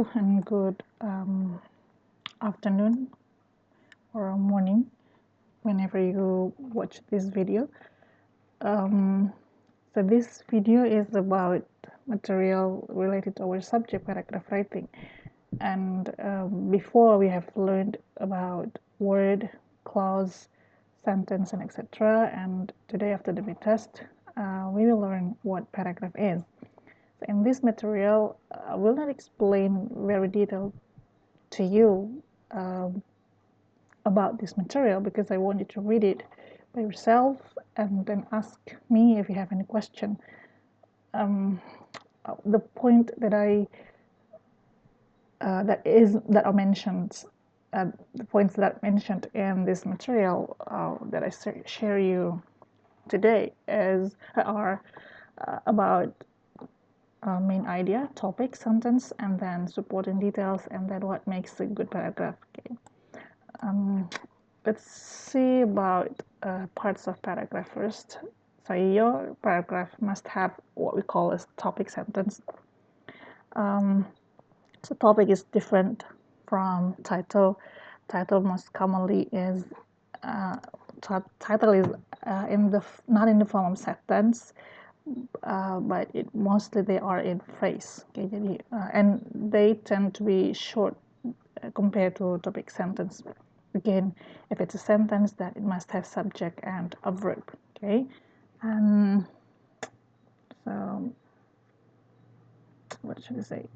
and good afternoon or morning whenever you watch this video. So this video is about material related to our subject, paragraph writing. And before we have learned about word, clause, sentence, and etc. And today after the test, we will learn what paragraph is. So in this material, I will not explain very detailed to you about this material because I want you to read it by yourself and then ask me if you have any question. The point that are mentioned, the points that are mentioned in this material that I share you today are about main idea, topic, sentence, and then supporting details, and then what makes a good paragraph. Okay. Let's see about parts of paragraph first. So your paragraph must have what we call as topic sentence. So topic is different from title. Title most commonly is title is not in the form of sentence, but mostly they are in phrase. Okay, and they tend to be short compared to topic sentence. Again, if it's a sentence, that it must have subject and a verb. Okay, so what should I say?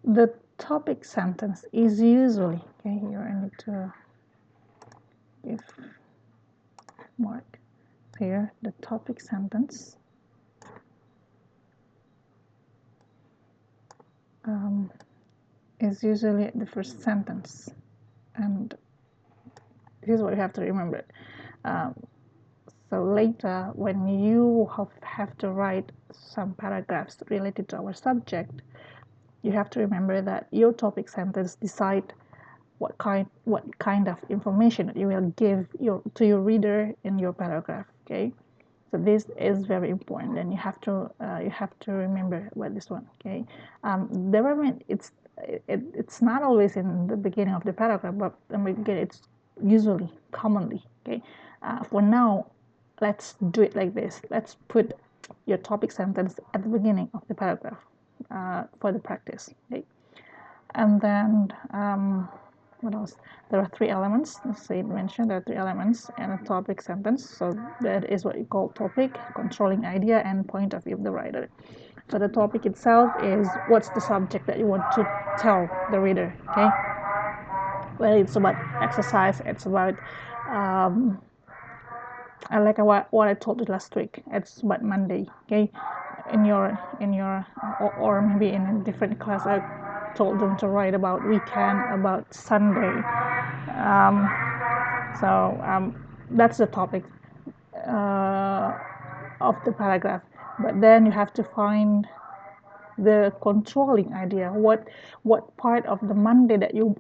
The topic sentence is usually, okay, here I need to give mark here. The topic sentence is usually the first sentence, and this is what you have to remember. So later, when you have to write some paragraphs related to our subject, you have to remember that your topic sentence decide what kind of information you will give to your reader in your paragraph. Okay, so this is very important, and you have to remember about this one. Okay, it's not always in the beginning of the paragraph, but it's usually commonly. Okay, for now, let's do it like this. Let's put your topic sentence at the beginning of the paragraph for the practice. Okay, and then what else? There are three elements. As I mentioned, there are three elements in a topic sentence. So that is what you call topic, controlling idea, and point of view of the writer. So the topic itself is what's the subject that you want to tell the reader. Okay. Well, it's about exercise. It's about I like what I told you last week. It's about Monday. Okay, in your or maybe in a different class, I told them to write about weekend, about Sunday. So that's the topic of the paragraph. But then you have to find the controlling idea. What part of the Monday that you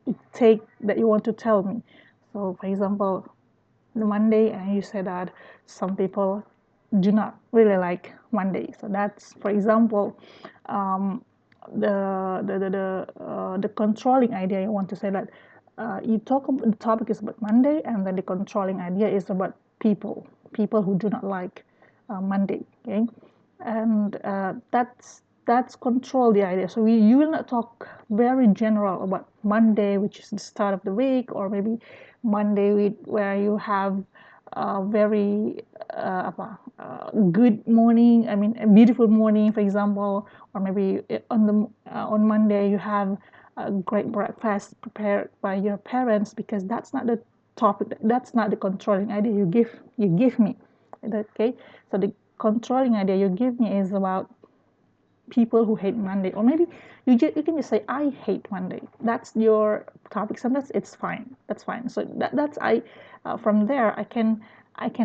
want to tell me? So, for example, the Monday, and you said that some people do not really like Monday. So that's, for example, the controlling idea. You want to say that you talk about the topic is about Monday, and then the controlling idea is about people who do not like Monday. Okay, and that's control the idea. So you will not talk very general about Monday, which is the start of the week, or maybe Monday where you have a very good morning. I mean, a beautiful morning, for example, or maybe on Monday you have a great breakfast prepared by your parents, because that's not the topic. That's not the controlling idea you give me. Okay, so the controlling idea you give me is about people who hate Monday, or maybe you can just say I hate Monday. That's your topic sentence. It's fine. That's fine. So that's from there I can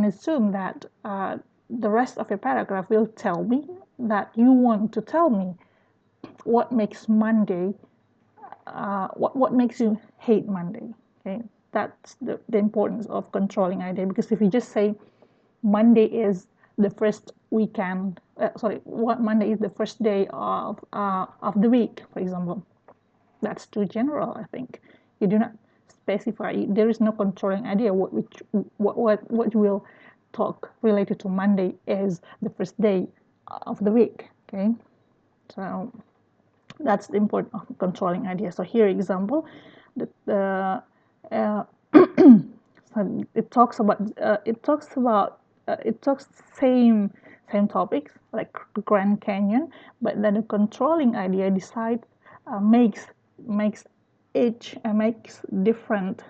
assume that the rest of your paragraph will tell me that you want to tell me what makes Monday, what makes you hate Monday. Okay, that's the importance of controlling idea, because if you just say Monday is the first weekend what Monday is the first day of the week, for example. That's too general, I think. You do not specify. There is no controlling idea what you will talk related to Monday as the first day of the week. Okay, so that's the importance of controlling idea. So here, example, the uh, so it talks same topics like Grand Canyon, but then the controlling idea decide makes makes different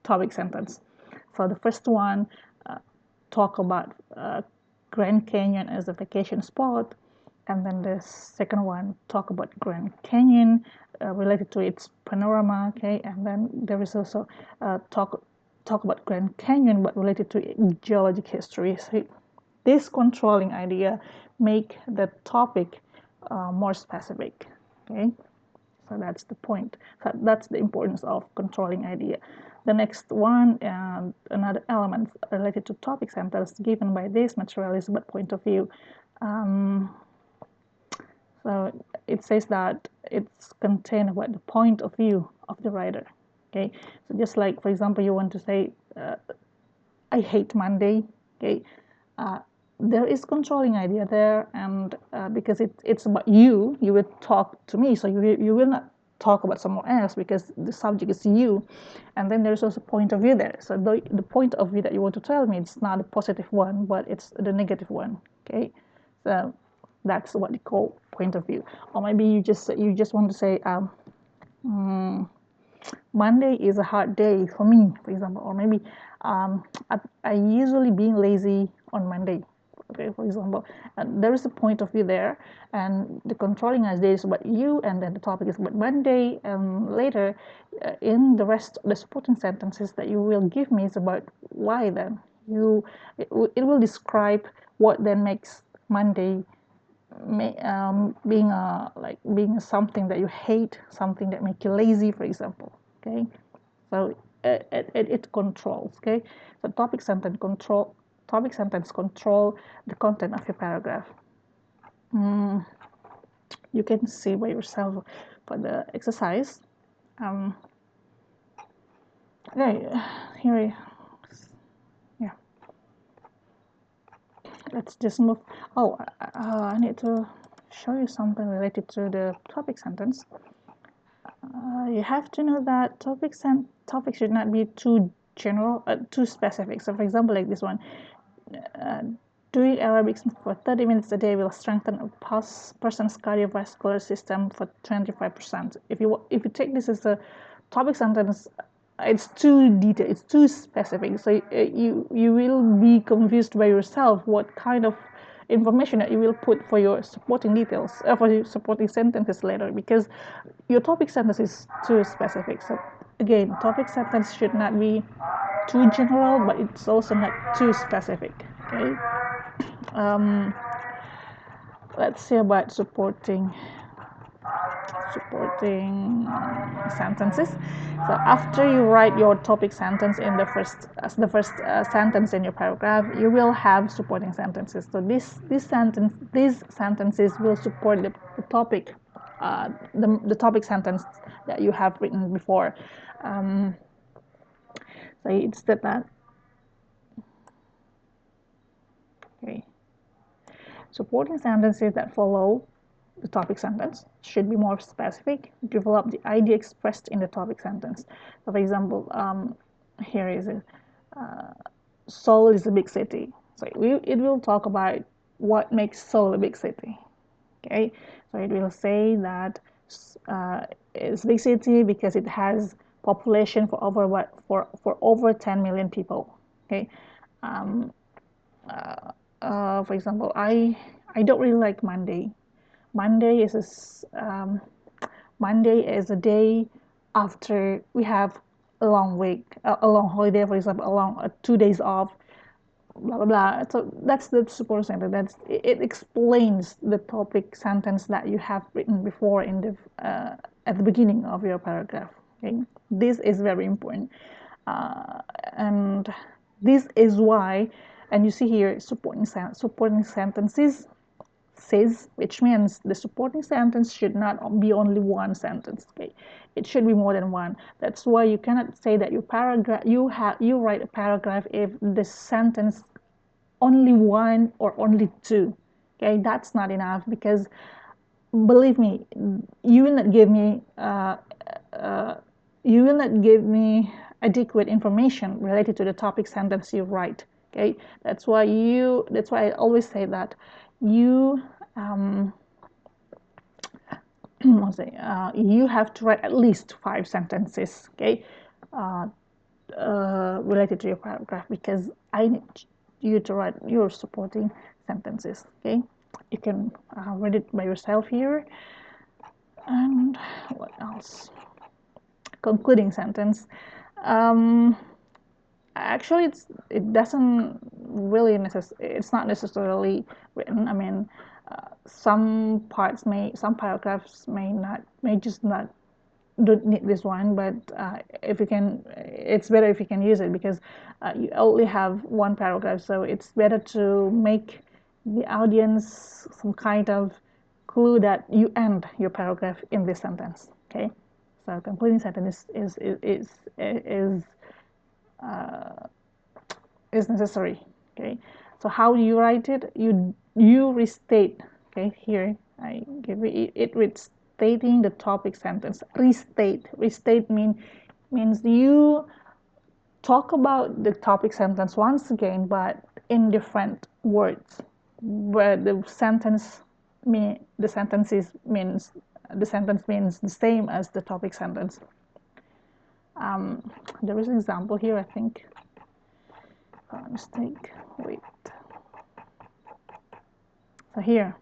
topic sentence. So the first one talk about Grand Canyon as a vacation spot, and then the second one talk about Grand Canyon related to its panorama. Okay, and then there is also talk about Grand Canyon but related to geologic history. So this controlling idea make the topic more specific. Okay, so that's the point. So that's the importance of controlling idea. The next one, another element related to topic sentence given by this material is about point of view. Um, so it says that it's contained about the point of view of the writer. Okay, so just like for example, you want to say, "I hate Monday." Okay, uh, there is controlling idea there, and because it's about you will talk to me, so you will not talk about someone else because the subject is you, and then there's also point of view there. So the point of view that you want to tell me, it's not a positive one, but it's the negative one. Okay, so that's what they call point of view. Or maybe you just want to say, Monday is a hard day for me, for example, or maybe I usually being lazy on Monday. Okay, for example, and there is a point of view there, and the controlling idea is about you, and then the topic is about Monday, and later in the rest, the supporting sentences that you will give me is about why then it will describe what then makes Monday being something that you hate, something that make you lazy, for example. Okay, so it controls. Okay, so topic sentence control the content of your paragraph. You can see by yourself for the exercise. Okay, here, yeah. Let's just move. Oh, I need to show you something related to the topic sentence. You have to know that topics should not be too general, too specific. So, for example, like this one, uh, doing aerobics for 30 minutes a day will strengthen a person's cardiovascular system for 25%. If you take this as a topic sentence, it's too detailed, it's too specific. So you will be confused by yourself what kind of information that you will put for your supporting details, for your supporting sentences later, because your topic sentence is too specific. So again, topic sentence should not be too general, but it's also not too specific. Okay. Let's see about supporting sentences. So after you write your topic sentence in the first sentence in your paragraph, you will have supporting sentences. So these sentences will support the topic, the topic sentence that you have written before. So it's that. Okay. Supporting sentences that follow the topic sentence should be more specific, develop the idea expressed in the topic sentence. So for example, here is it. Seoul is a big city. So it will talk about what makes Seoul a big city. Okay, so it will say that it's a big city because it has population for over 10 million people. Okay, for example, I don't really like Monday. Monday is Monday is a day after we have a long week, a long holiday, for example, a long 2 days off, blah blah blah. So that's the support sentence. It explains the topic sentence that you have written before in the at the beginning of your paragraph. Okay, this is very important, and this is why And you see here supporting sentences says, which means the supporting sentence should not be only one sentence. Okay, it should be more than one. That's why you cannot say that your paragraph you write a paragraph if the sentence only one or only two. Okay, that's not enough, because believe me, you will not give me you will not give me adequate information related to the topic sentence you write. Okay, that's why I always say that you you have to write at least 5 sentences, okay, related to your paragraph, because I need you to write your supporting sentences. Okay, you can read it by yourself here. And what else? Concluding sentence. Um, Actually, it doesn't really it's not necessarily written. I mean, some paragraphs may just not don't need this one, but if you can, it's better if you can use it, because you only have one paragraph, so it's better to make the audience some kind of clue that you end your paragraph in this sentence. Okay, so concluding sentence is necessary. Okay, so how do you write it? You restate. Okay, here I give it restating the topic sentence. Restate means you talk about the topic sentence once again, but in different words, where the sentence means the same as the topic sentence. There is an example here, I think. Mistake. Wait. So here,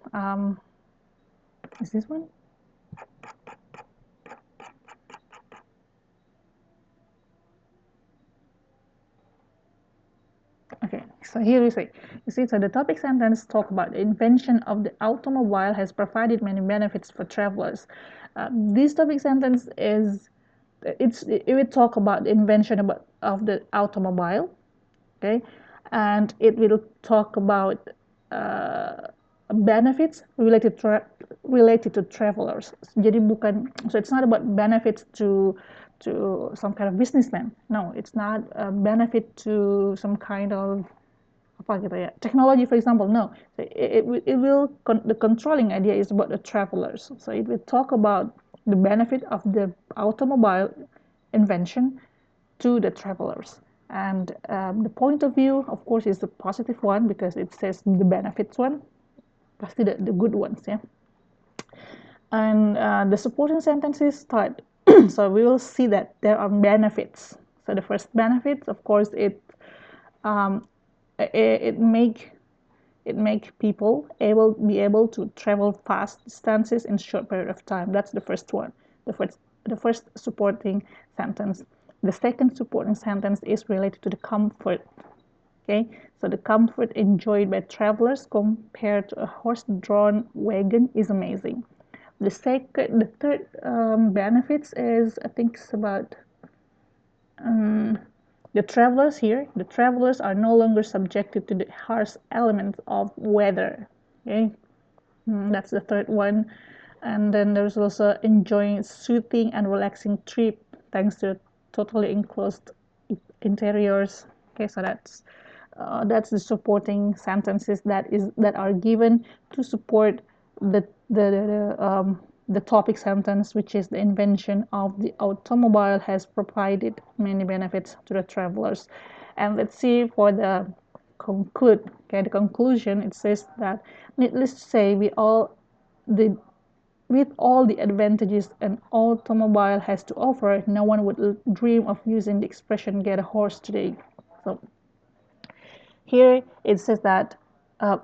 is this one? Okay, so here you see, so the topic sentence talk about the invention of the automobile has provided many benefits for travelers. This topic sentence it will talk about the invention of the automobile, okay, and it will talk about benefits related to travelers. Jadi bukan, so it's not about benefits to some kind of businessman. No, it's not a benefit to some kind of apa gitu ya, technology, for example. No, so it will the controlling idea is about the travelers. So it will talk about the benefit of the automobile invention to the travelers. And the point of view, of course, is the positive one, because it says the benefits one, pasti the good ones, yeah. And the supporting sentences start. So we will see that there are benefits. So the first benefit, of course, um, it make people be able to travel fast distances in short period of time. That's the first one. The first supporting sentence. The second supporting sentence is related to the comfort. Okay, so the comfort enjoyed by travelers compared to a horse-drawn wagon is amazing. The third benefits is, I think it's about the travelers are no longer subjected to the harsh elements of weather. Okay, that's the third one. And then there's also enjoying soothing and relaxing trip thanks to totally enclosed interiors. Okay, so that's the supporting sentences that are given to support the topic sentence, which is the invention of the automobile has provided many benefits to the travelers. And let's see for the conclude. Okay, the conclusion, it says that needless to say, with all the advantages an automobile has to offer, no one would dream of using the expression "get a horse" today. So here it says that uh,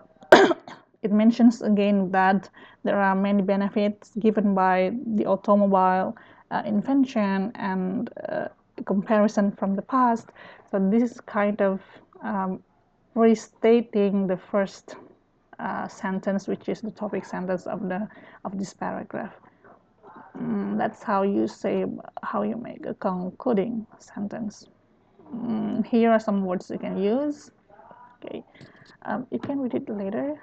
it mentions again that there are many benefits given by the automobile invention and comparison from the past. So this is kind of restating the first sentence, which is the topic sentence of this paragraph. That's how you make a concluding sentence. Here are some words you can use. Okay, you can read it later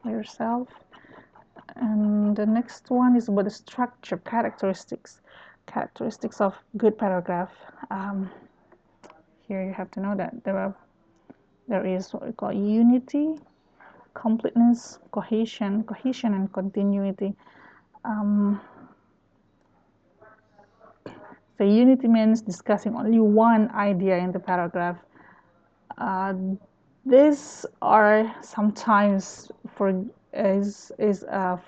yourself. And the next one is about the structure characteristics of good paragraph. Here you have to know that there is what we call unity, completeness, cohesion, and continuity. So unity means discussing only one idea in the paragraph. Uh, these are sometimes for is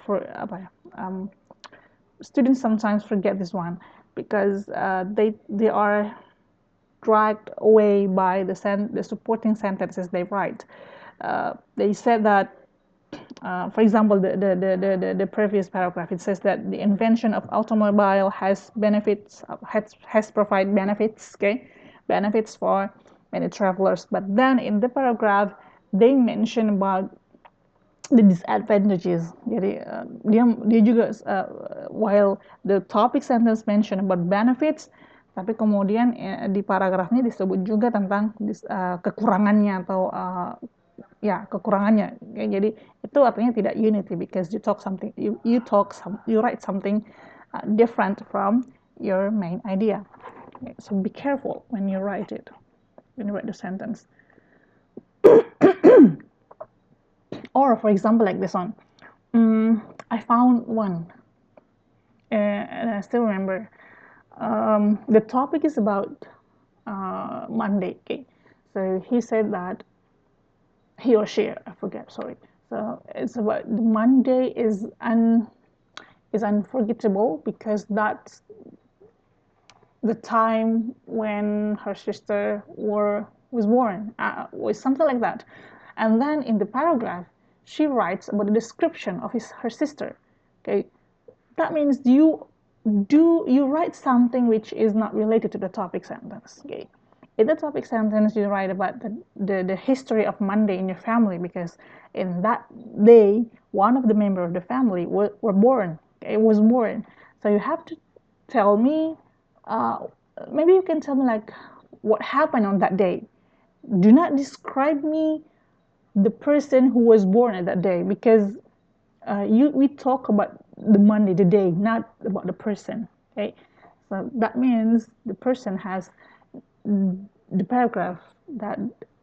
for students sometimes forget this one because they are dragged away by the supporting sentences they write. They said that, for example, the previous paragraph, it says that the invention of automobile has benefits, has provide benefits, okay, benefits for many travelers. But then in the paragraph, they mention about the disadvantages. Jadi dia juga while the topic sentence mention about benefits, tapi kemudian di paragrafnya disebut juga tentang kekurangannya atau ya kekurangannya. Okay, jadi itu artinya tidak unity because you write something different from your main idea. Okay, so be careful when you write the sentence. Or for example, like this one. I found one, and I still remember. The topic is about Monday. Okay, so he said that he or she, I forget. Sorry. So it's about Monday is unforgettable because that's the time when her sister was born, was something like that. And then in the paragraph, she writes about the description of her sister. Okay, that means you write something which is not related to the topic sentence. Okay, in the topic sentence you write about the history of Monday in your family because in that day one of the member of the family were born. Okay, was born. So you have to tell me, uh, maybe you can tell me like what happened on that day. Do not describe me the person who was born at that day because we talk about the Monday, the day, not about the person. Okay, so that means the person has the paragraph that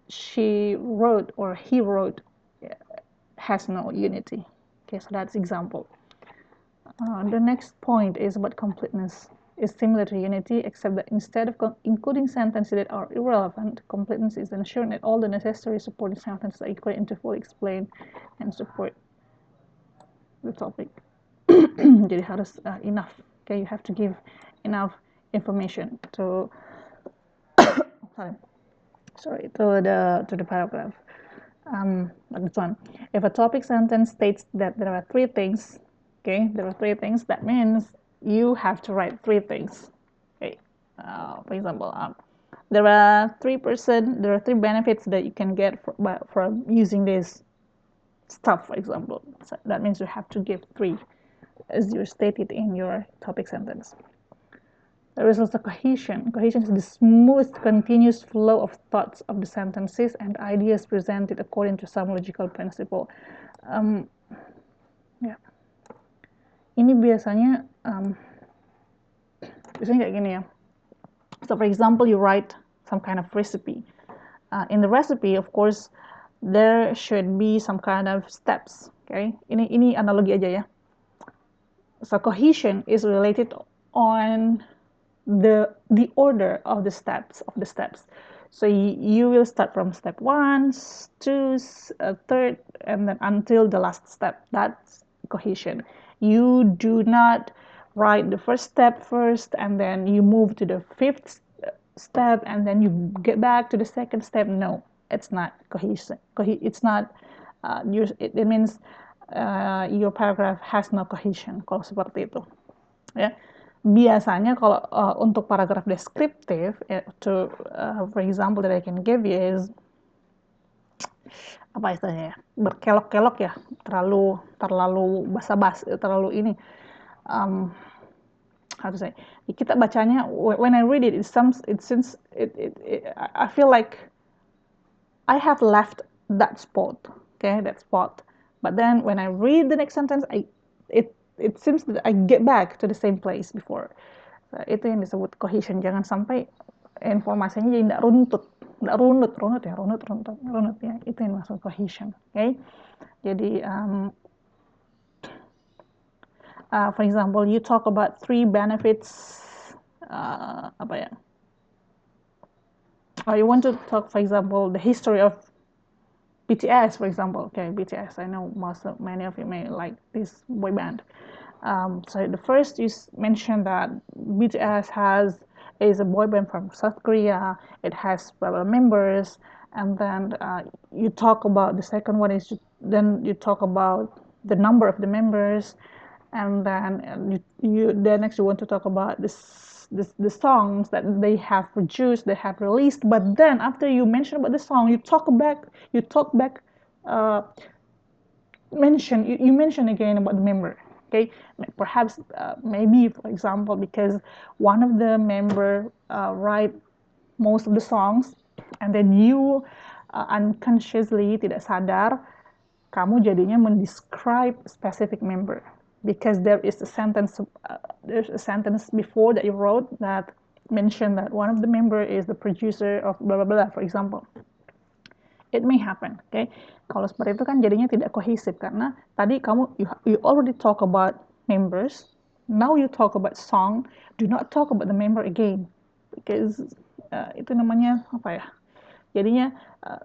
she wrote or he wrote has no unity. Okay, so that's example. The next point is about completeness. Is similar to unity, except that instead of including sentences that are irrelevant, completeness is ensuring that all the necessary supporting sentences are equated to fully explain and support the topic. Jadi harus enough. Okay, you have to give enough information to to the paragraph. Like this one. If a topic sentence states that there are three things, okay, there are three things. That means you have to write three things. Okay. For example, there are three benefits that you can get from using this stuff. For example, so that means you have to give three, as you stated in your topic sentence. There is also cohesion. Cohesion is the smooth, continuous flow of thoughts of the sentences and ideas presented according to some logical principle. Ya. Ini biasanya kayak gini ya. So for example, you write some kind of recipe. In the recipe, of course, there should be some kind of steps. Okay, ini analogi aja ya. So cohesion is related on the order of the steps so you will start from step 1, 2, third, and then until the last step. That's cohesion. You do not write the first step first and then you move to the fifth step and then you get back to the second step. No, it's not cohesion. It's not it means your paragraph has no cohesion kalau seperti itu ya. Biasanya kalau untuk paragraf deskriptif, for example that I can give you is apa istilahnya ya, berkelok-kelok ya, terlalu basa-basi, terlalu ini, how to say, kita bacanya when I read it, I feel like I have left that spot, okay, that spot. But then when I read the next sentence, it seems that I get back to the same place before. Itu yang disebut cohesion. Jangan sampai informasinya jadi tidak runut ya. Itu yang maksud cohesion, okay? Jadi for example, you talk about three benefits, apa ya? Or you want to talk, for example, the history of BTS, for example. Okay, BTS. I know many of you may like this boy band. So the first you mentioned that BTS is a boy band from South Korea. It has 12 members, and then you talk about the second one is then you talk about the number of the members, and then then next you want to talk about the songs that they have produced, they have released. But then after you mention about the song, you talk back, uh, you mention again about the member. Okay, perhaps maybe for example because one of the member write most of the songs, and then you unconsciously tidak sadar kamu jadinya mendescribe specific member because there's a sentence before that you wrote that mentioned that one of the member is the producer of blah blah blah, for example. It may happen, okay? Kalau seperti itu kan jadinya tidak kohesif karena tadi kamu you already talk about members, now you talk about song, do not talk about the member again because itu namanya apa ya? Jadinya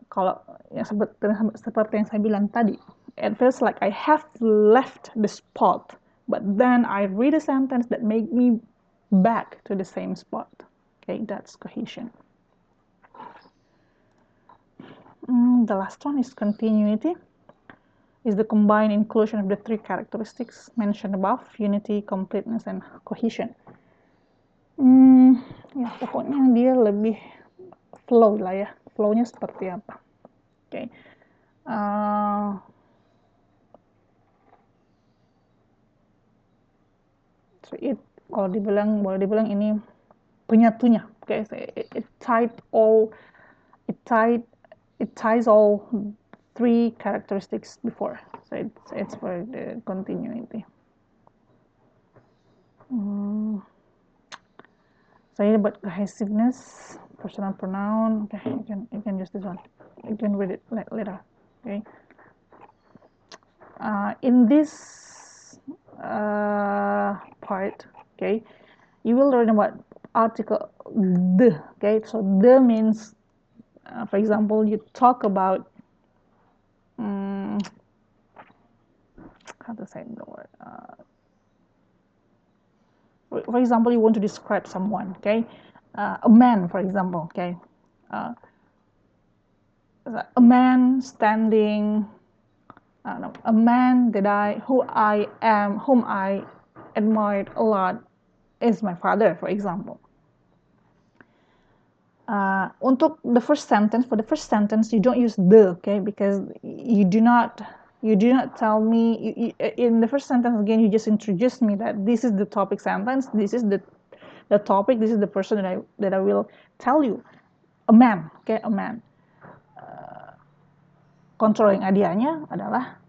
kalau yang seperti yang saya bilang tadi, it feels like I have left the spot, but then I read a sentence that make me back to the same spot. Okay, that's cohesion. The last one is continuity. Is the combined inclusion of the three characteristics mentioned above: unity, completeness, and cohesion. Ya pokoknya dia lebih flow lah ya. Flow-nya seperti apa? Oke. So kalau boleh dibilang ini penyatunya. Okay, so it ties all three characteristics before. So it's for the continuity. So about cohesiveness, personal pronoun. Okay, you can use this one. You can read it later. Okay. In this part, okay, you will learn about article the. Okay, so the means, for example, you talk about how to say the word. For example, you want to describe someone, okay, a man, for example, okay, a man standing. No, a man whom I admired a lot is my father, for example. Untuk the first sentence, for the first sentence, you don't use the, okay, because you do not tell me in the first sentence again. You just introduce me that this is the topic sentence. This is the topic. This is the person that I will tell you. A man, okay, a man. Controlling idea-nya adalah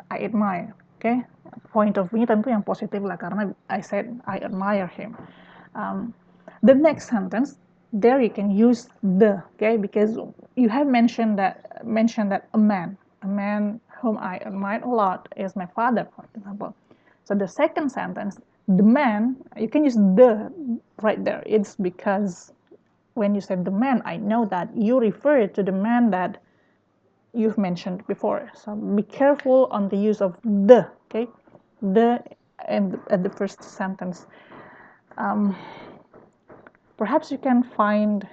I admire, okay. Point of view tentu yang positif lah karena I said I admire him. The next sentence. There you can use the, okay, because you have mentioned that a man whom I admire a lot is my father, for example. So the second sentence, the man, you can use the right there. It's because when you said the man, I know that you refer to the man that you've mentioned before. So be careful on the use of the, okay, the and at the first sentence. Perhaps you can find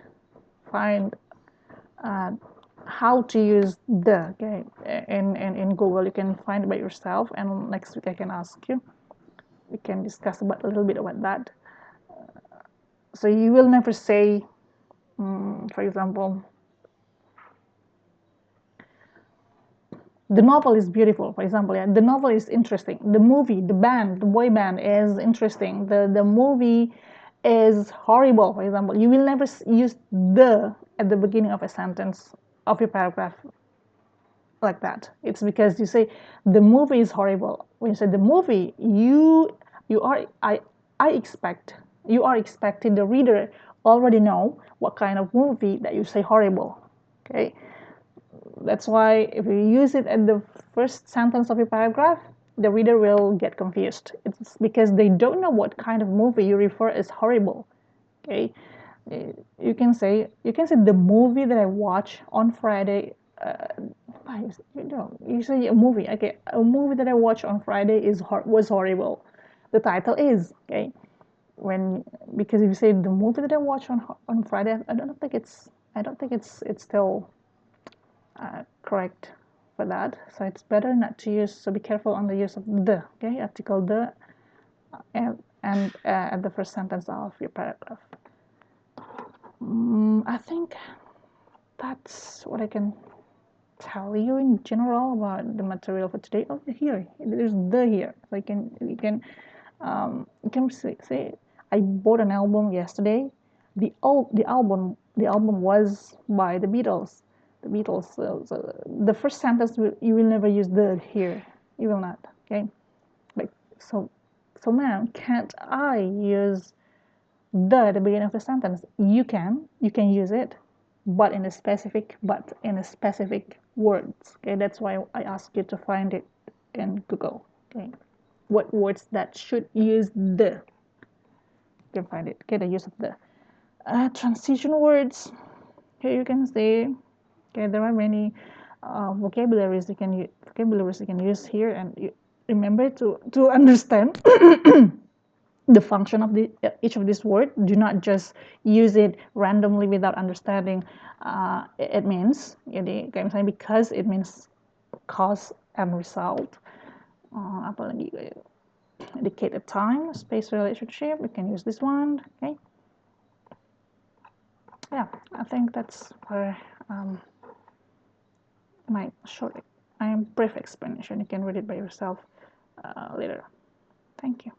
how to use the, okay, in Google. You can find it by yourself, and next week I can ask you. We can discuss a little bit about that. So you will never say, for example, the novel is beautiful, for example. Yeah, the novel is interesting. The movie, the boy band is interesting. The movie is horrible, for example. You will never use the at the beginning of a sentence of your paragraph like that. It's because you say the movie is horrible. When you say the movie, you are I expect you are expecting the reader already know what kind of movie that you say horrible. Okay, that's why if you use it at the first sentence of your paragraph, the reader will get confused. It's because they don't know what kind of movie you refer as horrible. Okay, you can say the movie that I watched on Friday. You say a movie. Okay, a movie that I watched on Friday was horrible. The title is okay. When because if you say the movie that I watched on Friday, I don't think it's still correct for that. So it's better not to use. So be careful on the use of the. Okay, article the and at the first sentence of your paragraph. I think that's what I can tell you in general about the material for today. Oh, here, there's the here. So you can say I bought an album yesterday. The album was by the Beatles. The Beatles. So the first sentence you will never use the here. You will not. Okay. Like so. So man, can't I use the at the beginning of the sentence? You can. You can use it, but in a specific words. Okay, that's why I ask you to find it in Google. Okay, what words that should use the. You can find it. Okay, the use of the transition words. Here you can say. Okay, there are many vocabularies you can use here, and you remember to understand the function of each of these words. Do not just use it randomly without understanding it means. Jadi kayak misalnya because it means cause and result. Apa lagi? Indicate a time, space, relationship. We can use this one. Okay. Yeah, I think that's for my short, brief explanation. You can read it by yourself later. Thank you.